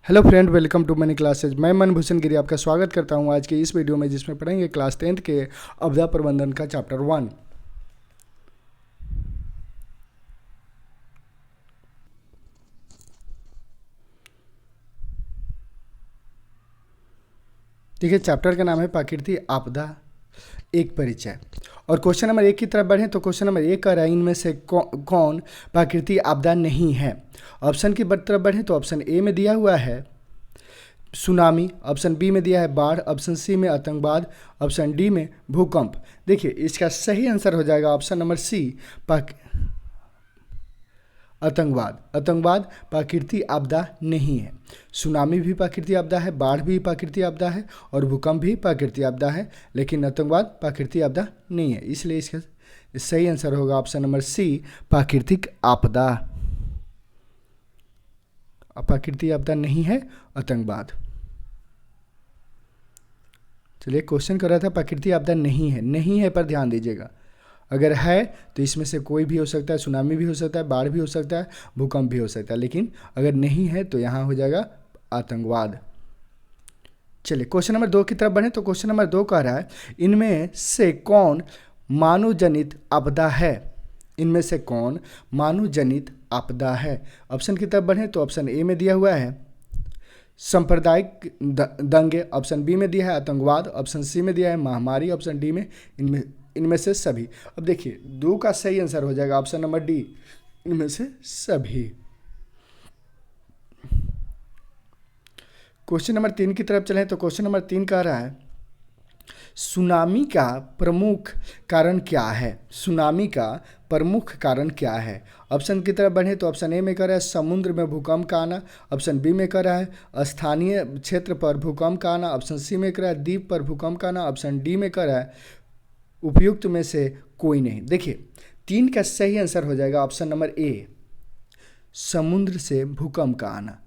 Hello friend, welcome to money classes. मैं मनभूषण गिरी आपका स्वागत करता हूं आज के इस वीडियो में, जिसमें पढ़ेंगे क्लास 10th के आपदा प्रबंधन का चैप्टर 1। देखिए, चैप्टर का नाम है प्राकृतिक आपदा एक परिचय। और क्वेश्चन नंबर 1 की तरफ बढ़ें तो क्वेश्चन नंबर 1 कह रहा है इनमें से कौन प्राकृतिक आपदा नहीं है। ऑप्शन की तरफ बढ़ें तो ऑप्शन ए में दिया हुआ है सुनामी, ऑप्शन बी में दिया है बाढ़, ऑप्शन सी में आतंकवाद, ऑप्शन डी में भूकंप। देखिए, इसका सही आंसर हो जाएगा ऑप्शन नंबर सी, आतंकवाद। आतंकवाद प्राकृतिक आपदा नहीं है। सुनामी भी प्राकृतिक आपदा है, बाढ़ भी प्राकृतिक आपदा है और भूकंप भी प्राकृतिक आपदा है, लेकिन आतंकवाद प्राकृतिक आपदा नहीं है। इसलिए इसका सही आंसर होगा ऑप्शन नंबर सी, प्राकृतिक आपदा। प्राकृतिक आपदा नहीं है आतंकवाद। चलिए, क्वेश्चन कर रहा था प्राकृतिक आपदा नहीं है, नहीं है पर ध्यान दीजिएगा। अगर है तो इसमें से कोई भी हो सकता है, सुनामी भी हो सकता है, बाढ़ भी हो सकता है, भूकंप भी हो सकता है, लेकिन अगर नहीं है तो यहाँ हो जाएगा आतंकवाद। चलिए, क्वेश्चन नंबर 2 की तरफ बढ़े तो क्वेश्चन नंबर 2 कह रहा है इनमें से कौन मानव जनित आपदा है। इनमें से कौन मानव जनित आपदा है। ऑप्शन की तरफ बढ़े तो ऑप्शन ए में दिया हुआ है सांप्रदायिक दंगे, ऑप्शन बी में दिया है आतंकवाद, ऑप्शन सी में दिया है महामारी, ऑप्शन डी में इनमें से सभी। अब देखिए, 2 का सही आंसर हो जाएगा ऑप्शन नंबर डी, इनमें से सभी। क्वेश्चन नंबर 3 की तरफ चलें तो क्वेश्चन नंबर 3 कह रहा है सुनामी का प्रमुख कारण क्या है। सुनामी का प्रमुख कारण क्या है। ऑप्शन की तरफ बढ़े तो ऑप्शन ए में कह रहा है समुद्र में भूकंप का आना, ऑप्शन बी में कह रहा है स्थानीय क्षेत्र पर भूकंप का आना, ऑप्शन सी में कह रहा है द्वीप पर भूकंप का आना, ऑप्शन डी में कह रहा है उपयुक्त में से कोई नहीं। देखिए, 3 का सही आंसर हो जाएगा ऑप्शन नंबर ए, समुद्र से भूकंप का आना।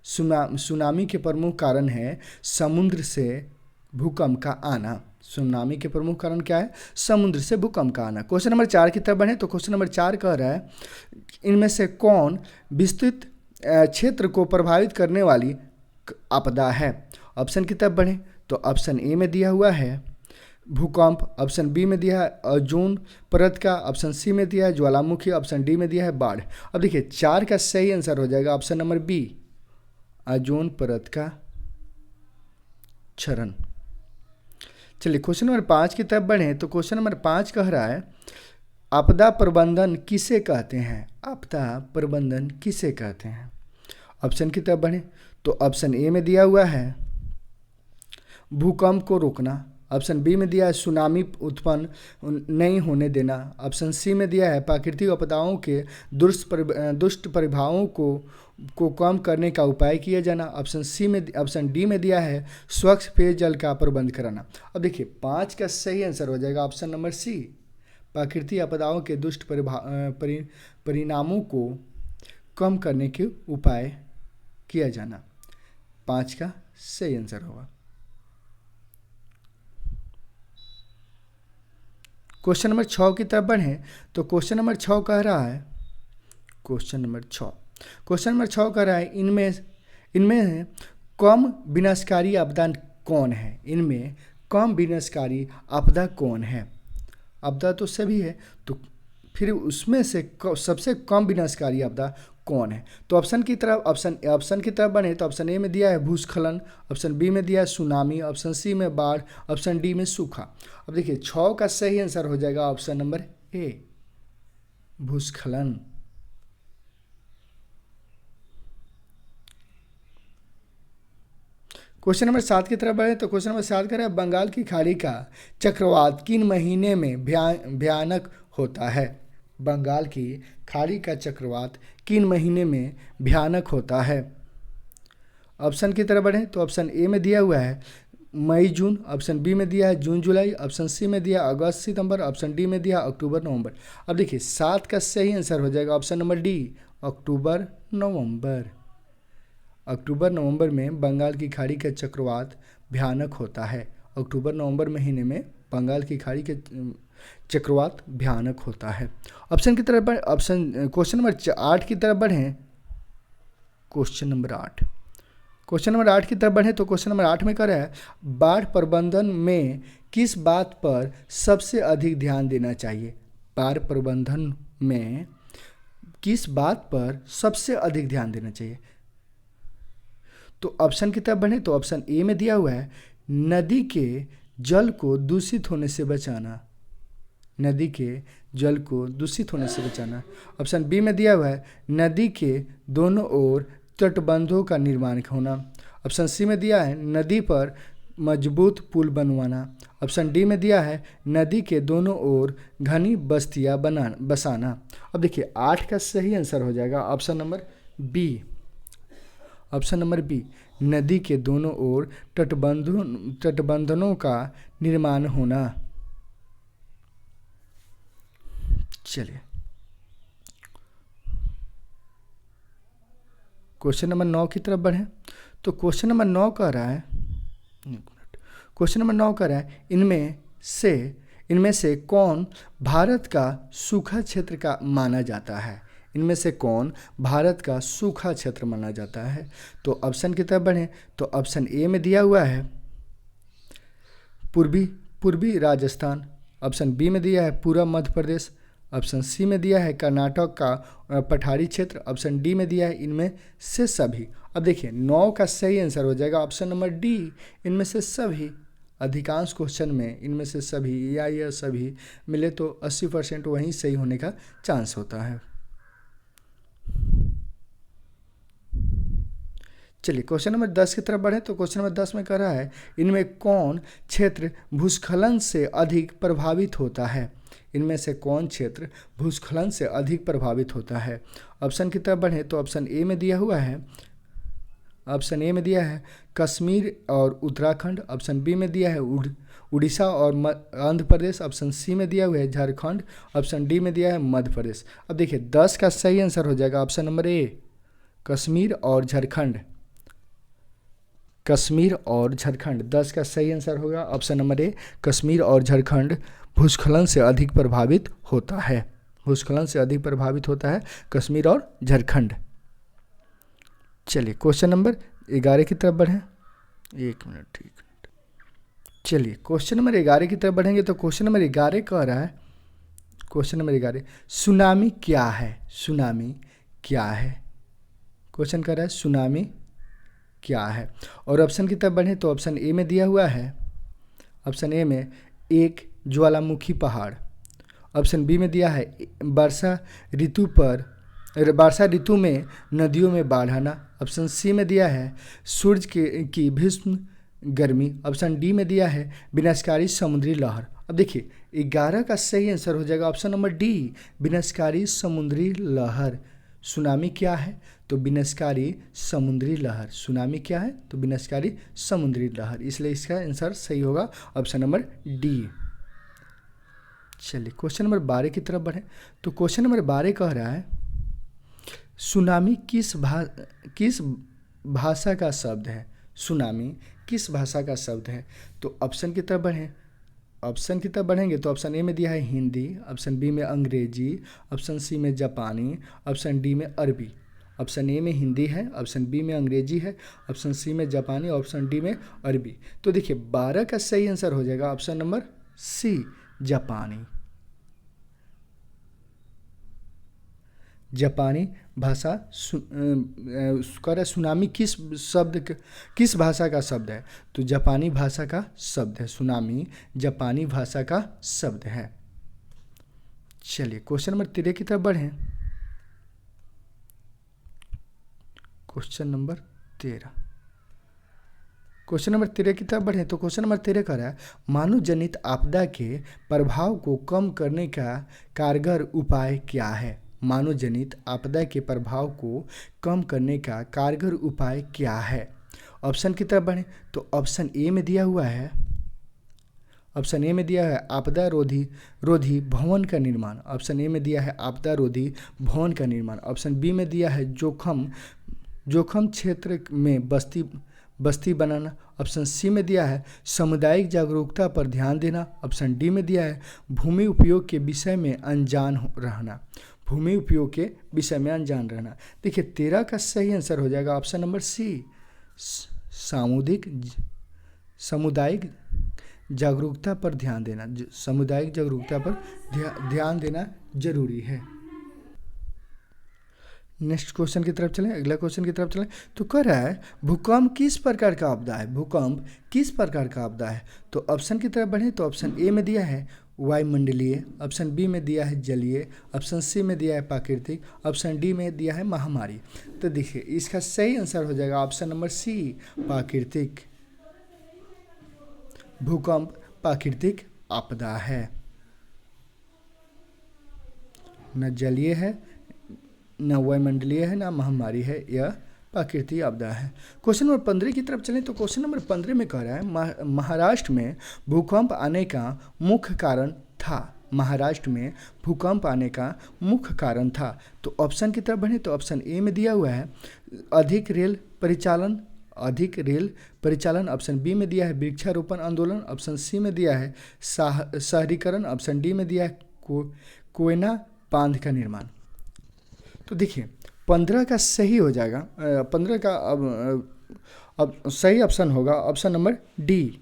सुनामी के प्रमुख कारण है समुद्र से भूकंप का आना। सुनामी के प्रमुख कारण क्या है? समुद्र से भूकंप का आना। क्वेश्चन नंबर 4 की तरफ बढ़े तो क्वेश्चन नंबर 4 कह रहा है इनमें से कौन विस्तृत क्षेत्र को प्रभावित करने वाली आपदा है। ऑप्शन की तरफ बढ़े तो ऑप्शन ए में दिया हुआ है भूकंप, ऑप्शन बी में दिया है ओजोन परत का, ऑप्शन सी में दिया है ज्वालामुखी, ऑप्शन डी में दिया है बाढ़। अब देखिए, 4 का सही आंसर हो जाएगा ऑप्शन नंबर बी, ओजोन परत का क्षरण। चलिए, क्वेश्चन नंबर 5 की तरफ बढ़ें तो क्वेश्चन नंबर 5 कह रहा है आपदा प्रबंधन किसे कहते हैं। आपदा प्रबंधन किसे कहते हैं। ऑप्शन की तरफ बढ़ें तो ऑप्शन ए में दिया हुआ है भूकंप को रोकना, ऑप्शन बी में दिया है सुनामी उत्पन्न नहीं होने देना, ऑप्शन सी में दिया है प्राकृतिक आपदाओं के दुष्ट प्रभावों को कम करने का उपाय किया जाना, ऑप्शन डी में दिया है स्वच्छ पेयजल का प्रबंध कराना। अब देखिए, 5 का सही आंसर हो जाएगा ऑप्शन नंबर सी, प्राकृतिक आपदाओं के दुष्ट परिणामों को कम करने के उपाय किया जाना। 5 का सही आंसर होगा। क्वेश्चन नंबर 6 की तरफ बढ़ें तो क्वेश्चन नंबर 6 कह रहा है क्वेश्चन नंबर 6 कह रहा है इनमें कम विनाशकारी आपदा कौन है। इनमें कम विनाशकारी आपदा कौन है। आपदा तो सभी है, तो फिर उसमें से सबसे कम विनाशकारी आपदा कौन है। तो ऑप्शन की तरफ बढ़े तो ऑप्शन ए में दिया है भूस्खलन, ऑप्शन बी में दिया है सुनामी, ऑप्शन सी में बाढ़, ऑप्शन डी में सूखा। अब देखिए, 6 का सही आंसर हो जाएगा ऑप्शन नंबर ए, भूस्खलन। क्वेश्चन नंबर 7 की तरफ बढ़े तो क्वेश्चन नंबर 7 कह रहा है बंगाल की खाड़ी का चक्रवात किन महीने में भयानक होता है। बंगाल की खाड़ी का चक्रवात किन महीने में भयानक होता है। ऑप्शन की तरफ बढ़ें तो ऑप्शन ए में दिया हुआ है मई जून, ऑप्शन बी में दिया है जून जुलाई, ऑप्शन सी में दिया अगस्त सितंबर, ऑप्शन डी में दिया अक्टूबर नवंबर। अब देखिए, 7 का सही आंसर हो जाएगा ऑप्शन नंबर डी, अक्टूबर नवंबर। अक्टूबर नवंबर में बंगाल की खाड़ी का चक्रवात भयानक होता है। अक्टूबर नवंबर महीने में बंगाल की खाड़ी के चक्रवात भयानक होता है। ऑप्शन की तरफ क्वेश्चन नंबर 8 की तरफ बढ़ें। क्वेश्चन नंबर 8 क्वेश्चन नंबर 8 की तरफ बढ़े तो क्वेश्चन नंबर 8 में कह रहा है बाढ़ प्रबंधन में किस बात पर सबसे अधिक ध्यान देना चाहिए। बाढ़ प्रबंधन में किस बात पर सबसे अधिक ध्यान देना चाहिए। तो ऑप्शन की तरफ बढ़े तो ऑप्शन ए में दिया हुआ है नदी के जल को दूषित होने से बचाना। नदी के जल को दूषित होने से बचाना। ऑप्शन बी में दिया हुआ है नदी के दोनों ओर तटबंधों का निर्माण होना। ऑप्शन सी में दिया है नदी पर मजबूत पुल बनवाना। ऑप्शन डी में दिया है नदी के दोनों ओर घनी बस्तियां बसाना। अब देखिए 8 का सही आंसर हो जाएगा option number B. Option number B नदी के दोनों ओर तटबंधों का निर्माण होना। चलिए क्वेश्चन नंबर 9 की तरफ बढ़ें तो क्वेश्चन नंबर 9 कह रहा है क्वेश्चन नंबर 9 कह रहा है इनमें से कौन भारत का सूखा क्षेत्र का माना जाता है। इनमें से कौन भारत का सूखा क्षेत्र माना जाता है। तो ऑप्शन की तरफ बढ़ें तो ऑप्शन ए में दिया हुआ है पूर्वी राजस्थान। ऑप्शन बी में दिया है पूर्व मध्य प्रदेश। ऑप्शन सी में दिया है कर्नाटक का पठारी क्षेत्र। ऑप्शन डी में दिया है इनमें से सभी। अब देखिए 9 का सही आंसर हो जाएगा ऑप्शन नंबर डी इनमें से सभी। अधिकांश क्वेश्चन में इनमें से सभी या यह सभी मिले तो 80% वहीं सही होने का चांस होता है। चलिए क्वेश्चन नंबर 10 की तरफ बढ़े तो क्वेश्चन नंबर 10 में कह रहा है इनमें कौन क्षेत्र भूस्खलन से अधिक प्रभावित होता है। इनमें से कौन क्षेत्र भूस्खलन से अधिक प्रभावित होता है। ऑप्शन की तरफ बढ़े तो ऑप्शन ए में दिया हुआ है कश्मीर और उत्तराखंड। ऑप्शन बी में दिया है उड़ीसा और आंध्र प्रदेश। ऑप्शन सी में दिया हुआ है झारखंड। ऑप्शन डी में दिया है मध्य प्रदेश। अब देखिए 10 का सही आंसर हो जाएगा ऑप्शन नंबर ए कश्मीर और झारखंड। कश्मीर और झारखंड 10 का सही आंसर होगा ऑप्शन नंबर ए कश्मीर और झारखंड भूस्खलन से अधिक प्रभावित होता है। भूस्खलन से अधिक प्रभावित होता है कश्मीर और झारखंड। चलिए क्वेश्चन नंबर 11 की तरफ बढ़ें। एक मिनट ठीक। चलिए क्वेश्चन नंबर 11 की तरफ बढ़ेंगे तो क्वेश्चन नंबर 11 कह रहा है क्वेश्चन नंबर 11 सुनामी क्या है। सुनामी क्या है। क्वेश्चन कह रहा है सुनामी क्या है। और ऑप्शन की तरफ बढ़ें तो ऑप्शन ए में दिया हुआ है ऑप्शन ए में एक ज्वालामुखी पहाड़। ऑप्शन बी में दिया है वर्षा ऋतु में नदियों में बाढ़ आना। ऑप्शन सी में दिया है सूर्य की भीषण गर्मी। ऑप्शन डी में दिया है विनाशकारी समुद्री लहर। अब देखिए 11 का सही आंसर हो जाएगा ऑप्शन नंबर डी विनाशकारी समुद्री लहर। सुनामी क्या है तो विनाशकारी समुद्री लहर। सुनामी क्या है तो विनाशकारी समुद्री लहर, इसलिए इसका आंसर सही होगा ऑप्शन नंबर डी। चलिए क्वेश्चन नंबर 12 की तरफ बढ़ें तो क्वेश्चन नंबर 12 कह रहा है सुनामी किस भाषा का शब्द है। सुनामी किस भाषा का शब्द है। तो ऑप्शन की तरफ बढ़ें। ऑप्शन की तरफ बढ़ेंगे तो ऑप्शन ए में दिया है हिंदी। ऑप्शन बी में अंग्रेजी। ऑप्शन सी में जापानी। ऑप्शन डी में अरबी। ऑप्शन ए में हिंदी है। ऑप्शन बी में अंग्रेजी है। ऑप्शन सी में जापानी। ऑप्शन डी में अरबी। तो देखिए 12 का सही आंसर हो जाएगा ऑप्शन नंबर सी जापानी। जापानी भाषा सुनामी किस भाषा का शब्द है। तो जापानी भाषा का शब्द है। सुनामी जापानी भाषा का शब्द है। चलिए क्वेश्चन नंबर 13 की तरफ बढ़ें। क्वेश्चन नंबर 13 की तरफ बढ़ें तो क्वेश्चन नंबर 13 कह रहा है मानव जनित आपदा के प्रभाव को कम करने का कारगर उपाय क्या है। मानव जनित आपदा के प्रभाव को कम करने का कारगर उपाय क्या है। ऑप्शन की तरफ बढ़ें तो ऑप्शन ए में दिया हुआ है आपदा रोधी भवन का निर्माण। ऑप्शन ए में दिया है आपदा रोधी भवन का निर्माण। ऑप्शन बी में दिया है जोखम क्षेत्र में बस्ती बनाना। ऑप्शन सी में दिया है सामुदायिक जागरूकता पर ध्यान देना। ऑप्शन डी में दिया है भूमि उपयोग के विषय में अनजान रहना। भूमि उपयोग के विषय में अनजान रहना। देखिए 13 का सही आंसर हो जाएगा ऑप्शन नंबर सी सामुदायिक सामुदायिक जागरूकता पर ध्यान देना, सामुदायिक जागरूकता पर ध्यान देना जरूरी है। नेक्स्ट क्वेश्चन की तरफ चलें, अगला क्वेश्चन की तरफ चलें। तो कह रहा है भूकंप किस प्रकार का आपदा है, भूकंप किस प्रकार का आपदा है। तो ऑप्शन की तरफ बढ़े तो ऑप्शन ए में दिया है वायुमंडलीय, ऑप्शन बी में दिया है जलीय, ऑप्शन सी में दिया है प्राकृतिक, ऑप्शन डी में दिया है महामारी। तो देखिए इसका सही आंसर हो जाएगा ऑप्शन नंबर सी प्राकृतिक। भूकंप प्राकृतिक आपदा है, न जलीय है, न वायुमंडलीय है, न महामारी है, यह प्राकृतिक आपदा है। क्वेश्चन नंबर 15 की तरफ चलें तो क्वेश्चन नंबर 15 में कह रहा है महाराष्ट्र में भूकंप आने का मुख्य कारण था, महाराष्ट्र में भूकंप आने का मुख्य कारण था। तो ऑप्शन की तरफ बढ़े तो ऑप्शन ए में दिया हुआ है अधिक रेल परिचालन, अधिक रेल परिचालन, ऑप्शन बी में दिया है वृक्षारोपण आंदोलन, ऑप्शन सी में दिया है शहरीकरण, ऑप्शन डी में दिया है कोयना बांध का निर्माण। तो देखिए 15 का सही हो जाएगा, 15 का अब सही ऑप्शन होगा option number D,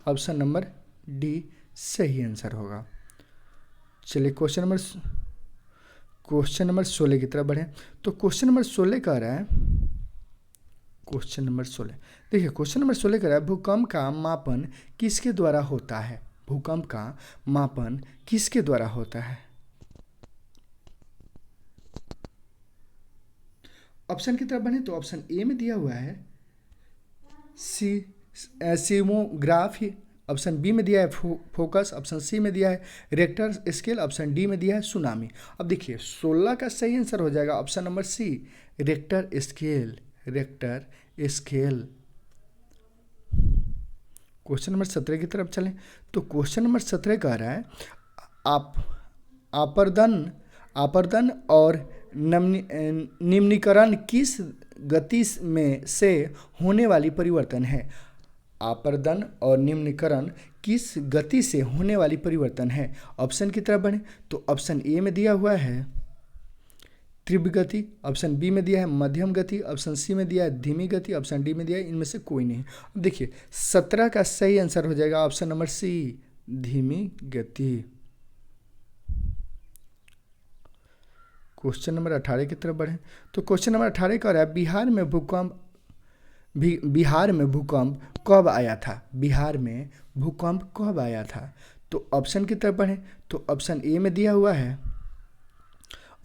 option number D सही आंसर होगा। चलिए क्वेश्चन नंबर 16 की तरफ बढ़े तो क्वेश्चन नंबर 16 कह रहा है, क्वेश्चन नंबर 16 देखिए क्वेश्चन नंबर 16 कह रहा है भूकंप का मापन किसके द्वारा होता है, भूकंप का मापन किसके द्वारा होता है। ऑप्शन की तरफ बढ़े तो ऑप्शन ए में दिया हुआ है सीमोग्राफी, ऑप्शन बी में दिया है फोकस, ऑप्शन सी में दिया है रेक्टर स्केल, ऑप्शन डी में दिया है सुनामी। अब देखिए 16 का सही आंसर हो जाएगा option number C Richter scale, Richter scale. Question number 17 की तरफ चलें तो क्वेश्चन नंबर 17 कह रहा है आपर्दन और निम्नीकरण किस गति में से होने वाली परिवर्तन है, आपर्दन और निम्नीकरण किस गति से होने वाली परिवर्तन है। ऑप्शन की तरफ बढ़े तो ऑप्शन ए में दिया हुआ है तीव्र गति, ऑप्शन बी में दिया है मध्यम गति, ऑप्शन सी में दिया है धीमी गति, ऑप्शन डी में दिया है इनमें से कोई नहीं। अब देखिए 17 का सही आंसर हो जाएगा ऑप्शन नंबर सी धीमी गति। क्वेश्चन नंबर 18 की तरफ बढ़े तो क्वेश्चन नंबर 18 कह रहा है बिहार में भूकंप कब आया था, बिहार में भूकंप कब आया था। तो ऑप्शन की तरफ बढ़े तो ऑप्शन ए में दिया हुआ है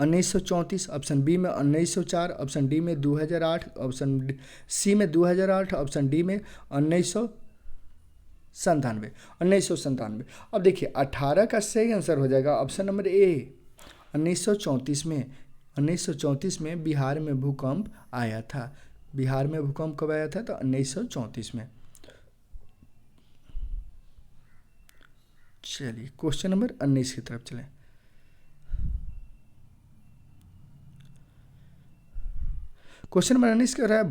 1934, ऑप्शन बी में 1904, ऑप्शन डी में 2008, ऑप्शन सी में 2008, ऑप्शन डी में 1997। अब देखिए 18 का सही आंसर हो जाएगा ऑप्शन नंबर ए 1934 में बिहार में भूकंप आया था। बिहार में भूकंप कब आया था तो 1934 में। चलिए क्वेश्चन नंबर 19 की तरफ चलें। क्वेश्चन नंबर 19 कह रहा है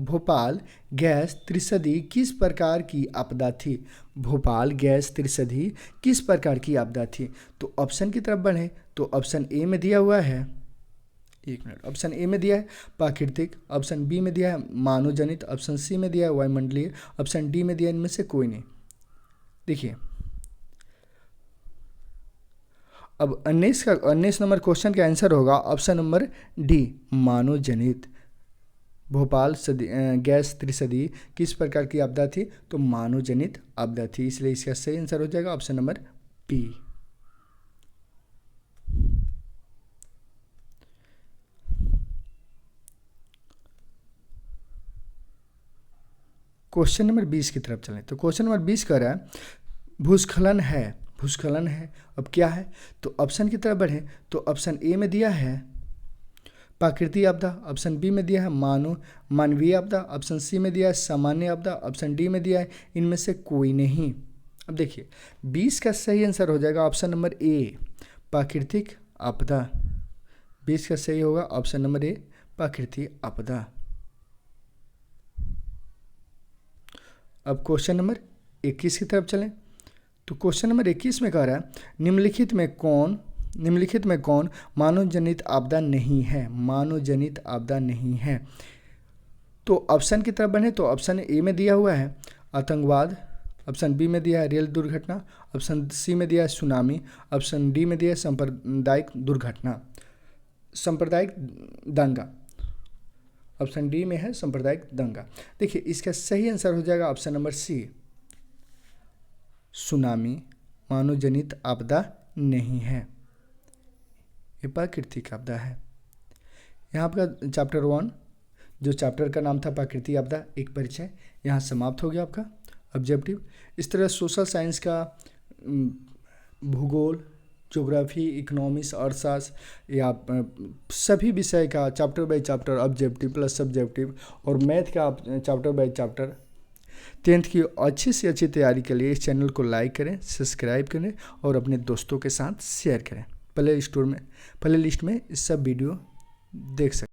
भोपाल गैस त्रिशदी किस प्रकार की आपदा थी, भोपाल गैस त्रिशदी किस प्रकार की आपदा थी। तो ऑप्शन की तरफ बढ़े तो ऑप्शन ए में दिया हुआ है, एक मिनट, ऑप्शन ए में दिया है प्राकृतिक, ऑप्शन बी में दिया है मानव जनित, ऑप्शन सी में दिया है वायुमंडलीय, ऑप्शन डी में दिया है इनमें से कोई नहीं। देखिए अब 19 नंबर क्वेश्चन का आंसर होगा ऑप्शन नंबर डी मानव जनित। भोपाल गैस त्रिशदी किस प्रकार की आपदा थी तो मानव जनित आपदा थी, इसलिए इसका सही आंसर हो जाएगा option number B. Question number 20 की तरफ चलें तो क्वेश्चन नंबर 20 कह रहा है भूस्खलन है। अब क्या है तो ऑप्शन की तरफ बढ़े तो ऑप्शन ए में दिया है प्राकृतिक आपदा, ऑप्शन बी में दिया है मानवीय आपदा, ऑप्शन सी में दिया है सामान्य आपदा, ऑप्शन डी में दिया है इनमें से कोई नहीं। अब देखिए 20 का सही आंसर हो जाएगा ऑप्शन नंबर ए प्राकृतिक आपदा। 20 का सही होगा ऑप्शन नंबर ए प्राकृतिक आपदा। अब क्वेश्चन नंबर 21 की तरफ चलें तो क्वेश्चन नंबर 21 में कह रहा है निम्नलिखित में कौन मानव जनित आपदा नहीं है, मानव जनित आपदा नहीं है। तो ऑप्शन की तरफ बढ़े तो ऑप्शन ए में दिया हुआ है आतंकवाद, ऑप्शन बी में दिया है रेल दुर्घटना, ऑप्शन सी में दिया है सुनामी, ऑप्शन डी में दिया है सांप्रदायिक दुर्घटना, सांप्रदायिक दंगा। ऑप्शन डी में है सांप्रदायिक दंगा। देखिए इसका सही आंसर हो जाएगा ऑप्शन नंबर सी, सुनामी मानव जनित आपदा नहीं है, ये प्राकृतिक आपदा है। यहाँ आपका चैप्टर 1 जो चैप्टर का नाम था प्राकृतिक आपदा एक परिचय यहाँ समाप्त हो गया आपका ऑब्जेक्टिव। इस तरह सोशल साइंस का भूगोल, ज्योग्राफी, इकोनॉमिक्स, अर्थशास्त्र या सभी विषय का chapter by chapter objective plus subjective और मैथ का चैप्टर बाय चैप्टर 10th की अच्छी से अच्छी तैयारी के लिए इस चैनल को लाइक करें, सब्सक्राइब करें और अपने दोस्तों के साथ शेयर करें। प्ले लिस्ट में इस सब वीडियो देख सकते हैं।